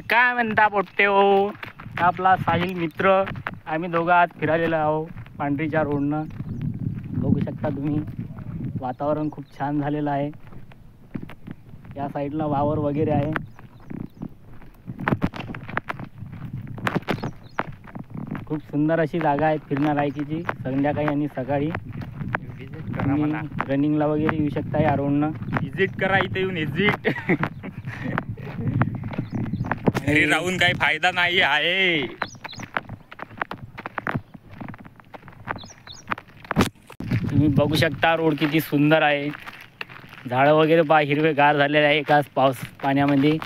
काय म्हणता पोट्टे हो, आपला साहिल मित्र. आम्ही दोघं आज फिरायला आहो पांढरीच्या रोडनं. बघू शकता तुम्ही, वातावरण खूप छान झालेलं आहे. या साईडला वावर वगैरे आहे. खूप सुंदर अशी जागा आहे फिरण्यालायकीची. संध्याकाळी आणि सकाळी विजिट करा म्हणा. रनिंगला वगैरे येऊ शकता या रोडनं. विजिट करा इथे येऊन विजिट. घरी राहून काही फायदा नाही आहे. तुम्ही बघू शकता रोड किती सुंदर आहे. झाडं वगैरे पहा हिरवे गार झालेले आहे एकाच पाऊस पाण्यामध्ये.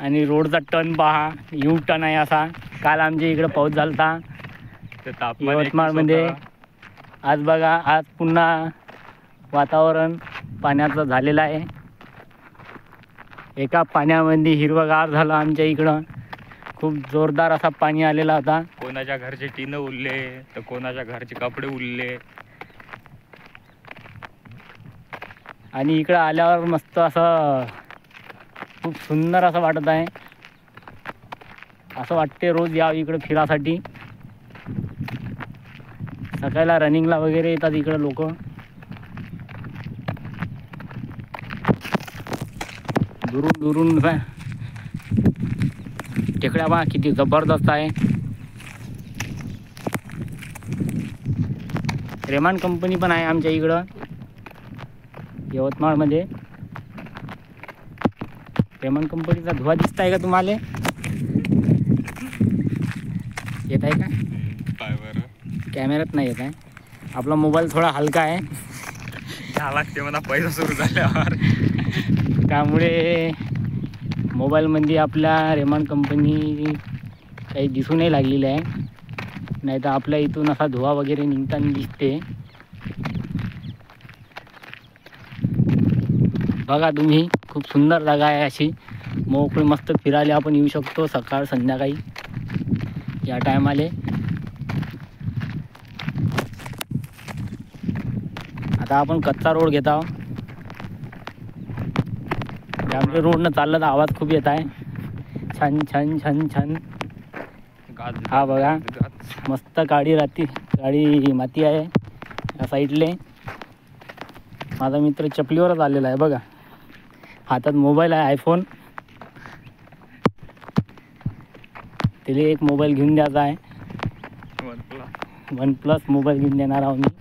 आणि रोडचा टर्न पहा, यू टर्न आहे असा. काल आमच्या इकडं पाऊस झाला यवतमाळमध्ये. आज बघा, आज पुन्हा वातावरण पाण्याचं झालेलं आहे. एका पाण्यामध्ये हिरवगार झालं आमच्या इकडं. खूप जोरदार असा पाणी आलेला होता. कोणाच्या घरचे टिन उरले तर कोणाच्या घरचे कपडे उरले. आणि इकडं आल्यावर मस्त असं खूप सुंदर असं वाटत आहे. असं वाटते रोज यावं इकडं फिरासाठी. सकाळला रनिंगला वगैरे येतात इकडं लोक. दुरून दुरून टेकड्या बा किती जबरदस्त आहे. रेमान कंपनी पण आहे आमच्या इकडं यवतमाळमध्ये. रेमान कंपनीचा धुवा दिसत आहे का तुम्हाला? येत आहे का? काय बरं, कॅमेऱ्यात नाही येत आहे. आपला मोबाईल थोडा हलका आहे घ्या लागते म्हणा पैसा सुरू झाल्यावर. त्यामुळे मोबाईलमध्ये आपल्या रेमान कंपनी काही दिसूनही लागलेली आहे. नाही तर आपल्या इथून असा धुवा वगैरे निघताना दिसते. बघा तुम्ही, खूप सुंदर जागा आहे अशी. मोकळी मस्त फिरायला आपण येऊ शकतो सकाळ संध्याकाळी या टायमाले. आता आपण कच्चा रोड घेत आहोत. त्यामुळे रोडनं चाललं तर आवाज खूप येत आहे. छान छान छान छान. हा बघा, मस्त काळी माती आहे या साईडले. माझा मित्र चपलीवरच आलेला आहे बघा. हातात मोबाईल आहे आयफोन. त्याला एक मोबाईल घेऊन द्यायचा आहे. वन प्लस मोबाईल घेऊन देणार आहोत मी.